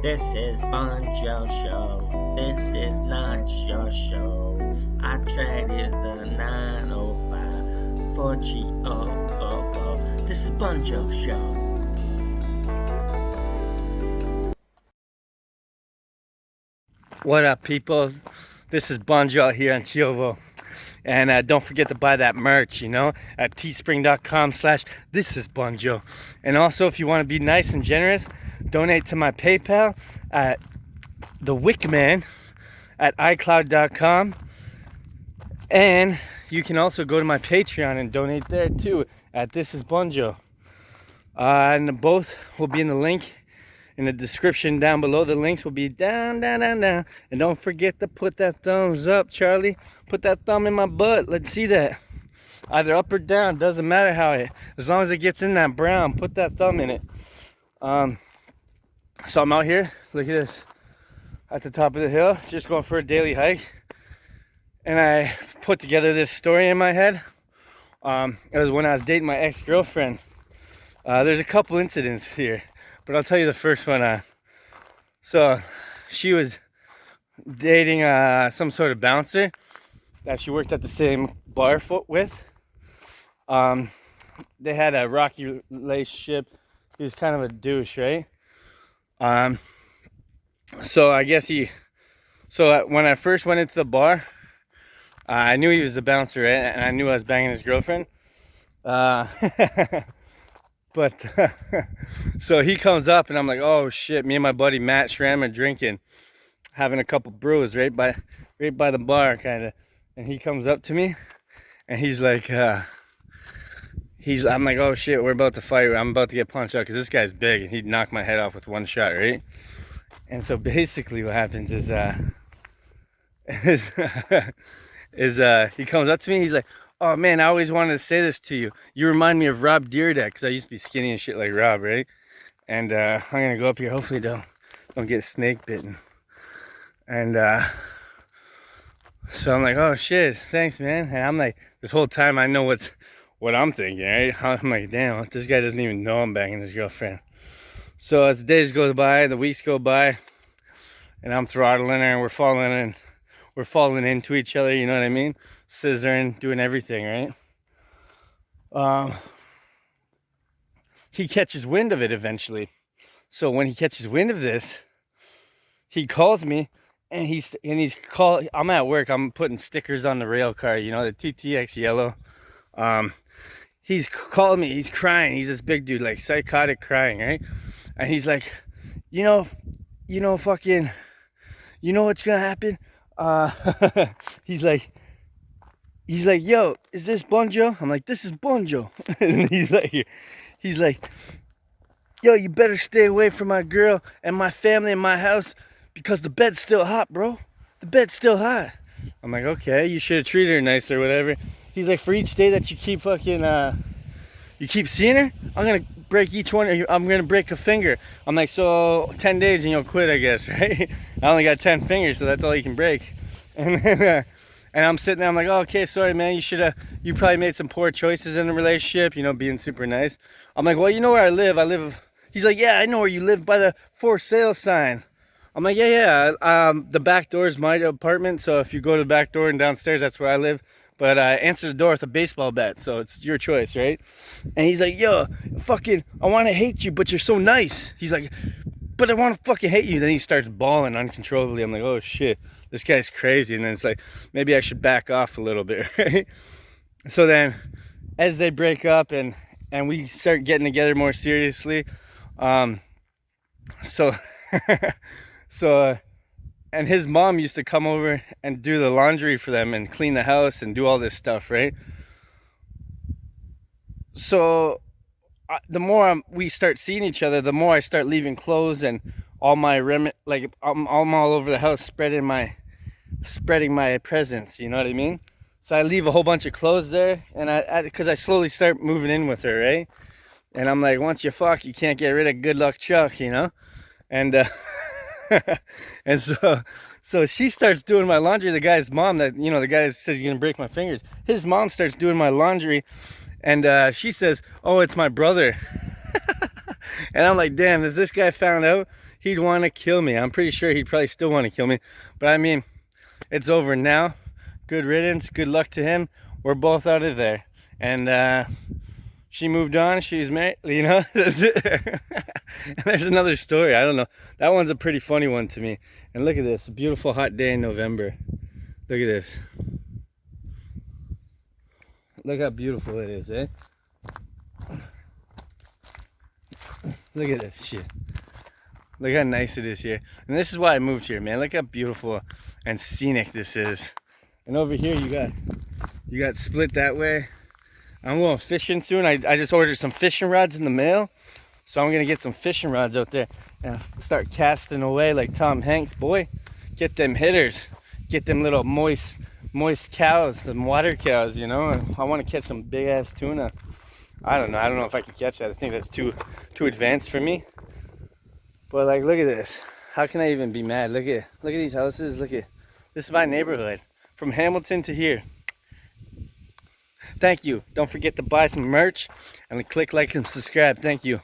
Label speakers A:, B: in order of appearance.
A: This is Bunjo Show. This is not your show. I traded the 905 for G004. This is Bunjo Show.
B: What up, people? This is Bunjo here on Chiovo. And don't forget to buy that merch, at teespring.com/thisisbunjo. And also, if you want to be nice and generous, donate to my PayPal at thewickman at icloud.com. And you can also go to my Patreon and donate there too at Thisisbunjo. And both will be in the link in the description down below. The links will be down. And don't forget to put that thumbs up, Charlie. Put that thumb in my butt. Let's see that. Either up or down. Doesn't matter as long as it gets in that brown, put that thumb in it. So I'm out here. Look at this. At the top of the hill. Just going for a daily hike. And I put together this story in my head. It was when I was dating my ex-girlfriend. There's a couple incidents here, but I'll tell you the first one. So she was dating some sort of bouncer that she worked at the same bar with. They had a rocky relationship. He was kind of a douche, right? So I guess when I first went into the bar, I knew he was the bouncer, right? And I knew I was banging his girlfriend. But so he comes up and I'm like, oh shit, me and my buddy Matt Schramm are drinking, having a couple brews right by the bar kind of. And he comes up to me and he's like, I'm like, oh shit, we're about to fight. I'm about to get punched out because this guy's big and he'd knock my head off with one shot, right? And so basically what happens is he comes up to me, he's like, oh man, I always wanted to say this to you. You remind me of Rob Deerdeck, because I used to be skinny and shit like Rob, right? And I'm gonna go up here, hopefully don't get snake bitten. And so I'm like, oh shit, thanks man. And I'm like, this whole time I know what I'm thinking, right? I'm like, damn, this guy doesn't even know I'm banging his girlfriend. So as the days go by, the weeks go by, and I'm throttling her and we're falling into each other, you know what I mean? Scissoring, doing everything, right? He catches wind of it eventually. So when he catches wind of this, he calls me and I'm at work, I'm putting stickers on the rail car, the TTX yellow. He's calling me, he's crying, he's this big dude, like psychotic crying, right? And he's like, fucking, what's gonna happen? He's like, yo, is this Bunjo? I'm like, this is Bunjo. And he's like, yo, you better stay away from my girl and my family and my house because the bed's still hot, bro. The bed's still hot. I'm like, okay, you should have treated her nice or whatever. He's like, for each day that you keep you keep seeing her, I'm gonna break each one. I'm gonna break a finger. I'm like, so 10 days and you'll quit, I guess, right? I only got 10 fingers, so that's all you can break. And then, and I'm sitting there, I'm like, oh, okay, sorry, man. You probably made some poor choices in the relationship, being super nice. I'm like, well, you know where I live? He's like, yeah, I know where you live, by the for sale sign. I'm like, yeah. The back door is my apartment, so if you go to the back door and downstairs, that's where I live. But answer the door with a baseball bat, so it's your choice, right? And he's like, yo, fucking, I want to hate you, but you're so nice. He's like, but I want to fucking hate you. Then he starts bawling uncontrollably. I'm like, oh shit, this guy's crazy. And then it's like, maybe I should back off a little bit, right? So then, as they break up and we start getting together more seriously, and his mom used to come over and do the laundry for them and clean the house and do all this stuff, right? So the more we start seeing each other, the more I start leaving clothes and all my I'm all over the house spreading my presence, you know what I mean? So I leave a whole bunch of clothes there, and because I slowly start moving in with her, right? And I'm like, once you fuck, you can't get rid of good luck Chuck, And and so she starts doing my laundry. The guy's mom, the guy says he's gonna break my fingers, his mom starts doing my laundry, and she says, oh, it's my brother. And I'm like, damn, if this guy found out, he'd want to kill me. I'm pretty sure he'd probably still want to kill me. But I mean, it's over now. Good riddance. Good luck to him. We're both out of there. And she moved on. She's married, you know. That's it. And there's another story. I don't know. That one's a pretty funny one to me. And look at this. A beautiful hot day in November. Look at this. Look how beautiful it is, eh? Look at this shit. Look how nice it is here. And this is why I moved here, man. Look how beautiful and scenic this is. And over here you got split that way. I'm going fishing soon. I just ordered some fishing rods in the mail. So I'm gonna get some fishing rods out there and start casting away like Tom Hanks, boy. Get them hitters. Get them little moist cows, some water cows, you know. And I want to catch some big ass tuna. I don't know if I can catch that. I think that's too advanced for me. But like, look at this. How can I even be mad? Look at these houses. This is my neighborhood from Hamilton to here. Thank you. Don't forget to buy some merch and click like and subscribe. Thank you.